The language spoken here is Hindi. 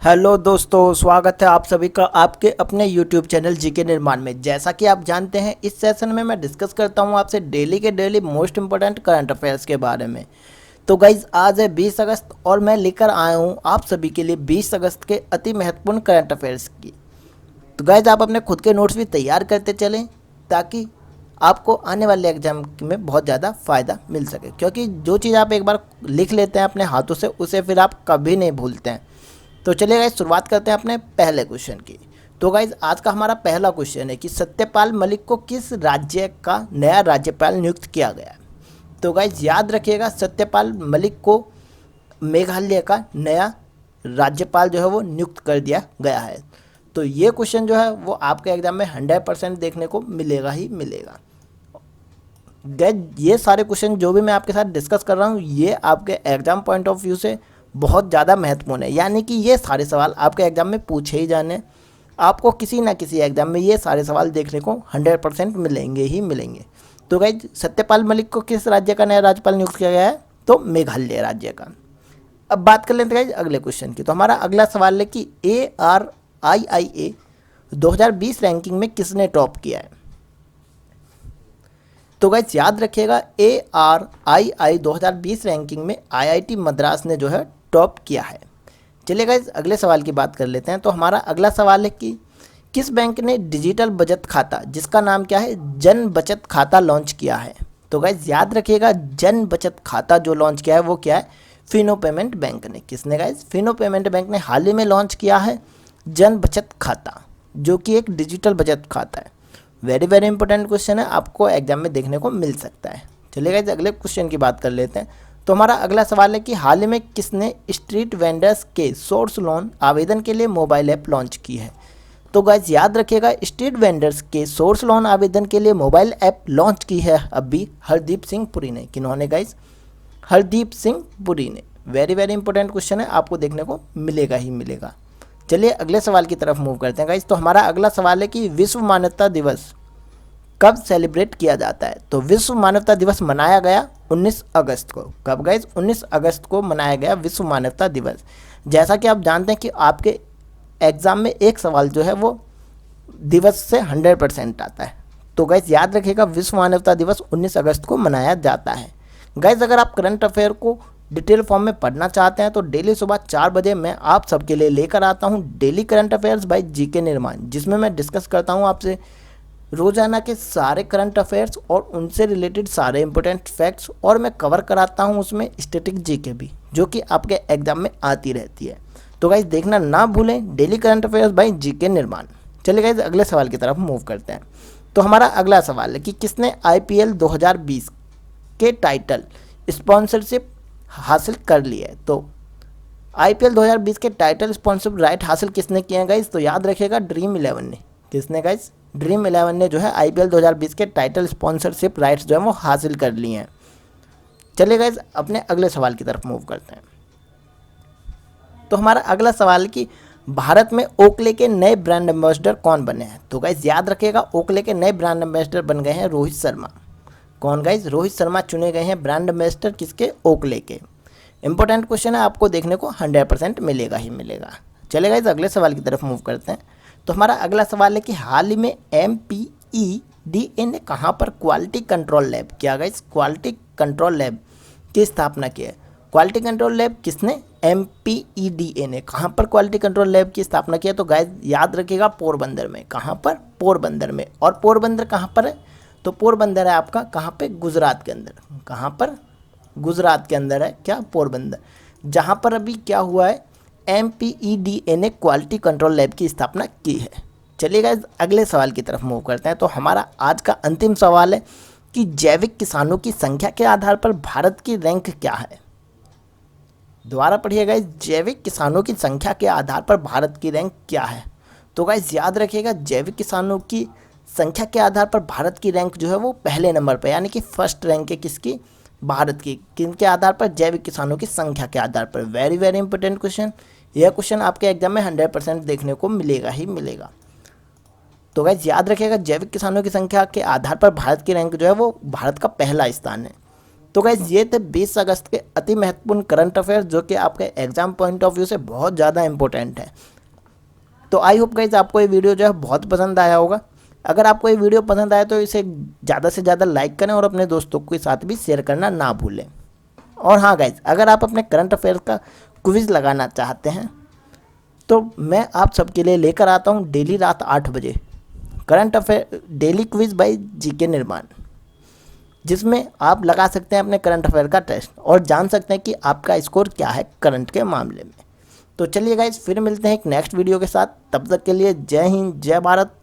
हेलो दोस्तों, स्वागत है आप सभी का आपके अपने YouTube चैनल जीके निर्माण में। जैसा कि आप जानते हैं, इस सेशन में मैं डिस्कस करता हूं आपसे डेली के daily most important current affairs के बारे में। तो गाइज, आज है 20 अगस्त और मैं लेकर आया हूं आप सभी के लिए 20 अगस्त के अति महत्वपूर्ण करंट अफेयर्स की। तो गाइज, आप अपने खुद के नोट्स भी तैयार करते चलें ताकि आपको आने वाले एग्जाम में बहुत ज़्यादा फ़ायदा मिल सके, क्योंकि जो चीज़ आप एक बार लिख लेते हैं अपने हाथों से, उसे फिर आप कभी नहीं भूलते हैं। तो चलिए गाइज, शुरुआत करते हैं अपने पहले क्वेश्चन की। तो गाइज, आज का हमारा पहला क्वेश्चन है कि सत्यपाल मलिक को किस राज्य का नया राज्यपाल नियुक्त किया गया है। तो गाइज, याद रखिएगा, सत्यपाल मलिक को मेघालय का नया राज्यपाल जो है वो नियुक्त कर दिया गया है। तो ये क्वेश्चन जो है वो आपके एग्जाम में 100% देखने को मिलेगा ही मिलेगा। गाइज, ये सारे क्वेश्चन जो भी मैं आपके साथ डिस्कस कर रहा हूँ, ये आपके एग्जाम पॉइंट ऑफ व्यू से बहुत ज़्यादा महत्वपूर्ण है। यानी कि ये सारे सवाल आपके एग्जाम में पूछे ही जाने, आपको किसी ना किसी एग्जाम में ये सारे सवाल देखने को 100% मिलेंगे ही मिलेंगे। तो गाइज, सत्यपाल मलिक को किस राज्य का नया राज्यपाल नियुक्त किया गया है? तो मेघालय राज्य का। अब बात कर लेते हैं गाइज अगले क्वेश्चन की। तो हमारा अगला सवाल है कि ARIIA 2020 रैंकिंग में किसने टॉप किया है। तो गाइज, याद रखिएगा, ARII 2020 रैंकिंग में IIT मद्रास ने जो है टॉप किया है। चलिए गाइज, अगले सवाल की बात कर लेते हैं। तो हमारा अगला सवाल है कि किस बैंक ने डिजिटल बचत खाता, जिसका नाम क्या है, जन बचत खाता लॉन्च किया है। तो गाइज, याद रखिएगा, जन बचत खाता जो लॉन्च किया है वो क्या है, फिनो पेमेंट बैंक ने। किसने गाइज? फिनो पेमेंट बैंक ने हाल ही में लॉन्च किया है जन बचत खाता, जो कि एक डिजिटल बचत खाता है। वेरी वेरी इंपॉर्टेंट क्वेश्चन है, आपको एग्जाम में देखने को मिल सकता है। चलिए गाइस, अगले क्वेश्चन की बात कर लेते हैं। तो हमारा अगला सवाल है कि हाल ही में किसने स्ट्रीट वेंडर्स के सोर्स लोन आवेदन के लिए मोबाइल ऐप लॉन्च की है। तो गाइस, याद रखिएगा, स्ट्रीट वेंडर्स के सोर्स लोन आवेदन के लिए मोबाइल ऐप लॉन्च की है अभी हरदीप सिंह पुरी ने। किन्होंने गाइस? हरदीप सिंह पुरी ने। वेरी वेरी इंपॉर्टेंट क्वेश्चन है, आपको देखने को मिलेगा ही मिलेगा। चलिए अगले सवाल की तरफ मूव करते हैं गाइस। तो हमारा अगला सवाल है कि विश्व मानवता दिवस कब सेलिब्रेट किया जाता है। तो विश्व मानवता दिवस मनाया गया 19 अगस्त को। कब गाइस? 19 अगस्त को मनाया गया विश्व मानवता दिवस। जैसा कि आप जानते हैं कि आपके एग्जाम में एक सवाल जो है वो दिवस से 100% आता है। तो गाइस, याद रखिएगा, विश्व मानवता दिवस 19 अगस्त को मनाया जाता है। गाइस, अगर आप करंट अफेयर को डिटेल फॉर्म में पढ़ना चाहते हैं तो डेली सुबह 4 बजे मैं आप सबके लिए लेकर आता हूं daily current affairs by GK Nirman, जिसमें मैं डिस्कस करता हूं आपसे रोजाना के सारे करंट अफेयर्स और उनसे रिलेटेड सारे इंपॉर्टेंट फैक्ट्स, और मैं कवर कराता हूं उसमें स्टैटिक जीके भी, जो कि आपके एग्जाम में आती रहती है। तो गाइज, देखना ना भूलें daily current affairs by GK Nirman. चलिए गाइज, अगले सवाल की तरफ मूव करते हैं। तो हमारा अगला सवाल है कि किसने IPL 2020 के टाइटल स्पॉन्सरशिप हासिल कर ली है। तो IPL 2020 के टाइटल स्पॉन्सरशिप राइट हासिल किसने किए हैं गाइज? तो याद रखिएगा, ड्रीम 11 ने। किसने गाइज? ड्रीम 11 ने जो है IPL 2020 के टाइटल स्पॉन्सरशिप राइट्स जो है वो हासिल कर लिए हैं। चलिए गाइज, अपने अगले सवाल की तरफ मूव करते हैं। तो हमारा अगला सवाल है कि भारत में ओकले के नए ब्रांड एम्बेसडर कौन बने हैं। तो गाइज, याद रखिएगा, ओकले के नए ब्रांड एम्बेसडर बन गए हैं रोहित शर्मा। कौन गाइज? रोहित शर्मा चुने गए हैं ब्रांड एम्बेसडर किसके? ओकले के। इंपॉर्टेंट क्वेश्चन है, आपको देखने को 100% मिलेगा ही मिलेगा। चलिए गाइज, अगले सवाल की तरफ मूव करते हैं। तो हमारा अगला सवाल है कि हाल ही में MPEDA ने कहाँ पर क्वालिटी कंट्रोल लैब किया गाइज? क्वालिटी कंट्रोल लैब की स्थापना की है। क्वालिटी कंट्रोल लैब किसने? MPEDA ने। कहाँ पर क्वालिटी कंट्रोल लैब की स्थापना की है? तो गाइज, याद रखिएगा, पोरबंदर में। कहाँ पर? पोरबंदर में। और पोरबंदर कहाँ पर है? तो पोरबंदर है आपका कहाँ पे? गुजरात के अंदर। कहाँ पर? गुजरात के अंदर है क्या? पोरबंदर। जहाँ पर अभी क्या हुआ है, MPEDA ने क्वालिटी कंट्रोल लैब की स्थापना की है। चलिए गाइस, अगले सवाल की तरफ मूव करते हैं। तो हमारा आज का अंतिम सवाल है कि जैविक किसानों की संख्या के आधार पर भारत की रैंक क्या है। दोबारा पढ़िए गाइस, जैविक किसानों की संख्या के आधार पर भारत की रैंक क्या है। तो गाइस, याद रखिएगा, जैविक किसानों की संख्या के आधार पर भारत की रैंक जो है वो पहले नंबर पर, यानी कि फर्स्ट रैंक है किसकी? भारत की। किनके आधार पर? जैविक किसानों की संख्या के आधार पर। Very very important question. यह क्वेश्चन आपके एग्जाम में 100% देखने को मिलेगा ही मिलेगा। तो गाइस, याद रखिएगा, जैविक किसानों की संख्या के आधार पर भारत की रैंक जो है वो भारत का पहला स्थान है। तो गाइज ये थे 20 अगस्त के अति महत्वपूर्ण करंट अफेयर जो कि आपके एग्जाम पॉइंट ऑफ व्यू से बहुत ज़्यादा इंपॉर्टेंट है। तो आई होप गाइज आपको ये वीडियो जो है बहुत पसंद आया होगा। अगर आपको ये वीडियो पसंद आया तो इसे ज़्यादा से ज़्यादा लाइक करें और अपने दोस्तों के साथ भी शेयर करना ना भूलें। और हाँ गाइज, अगर आप अपने करंट अफेयर का क्विज़ लगाना चाहते हैं तो मैं आप सबके लिए लेकर आता हूँ डेली रात 8 बजे current affair daily quiz by GK Nirman, जिसमें आप लगा सकते हैं अपने करंट अफेयर का टेस्ट और जान सकते हैं कि आपका स्कोर क्या है करंट के मामले में। तो चलिए गाइज, फिर मिलते हैं एक नेक्स्ट वीडियो के साथ। तब तक के लिए जय हिंद, जय भारत,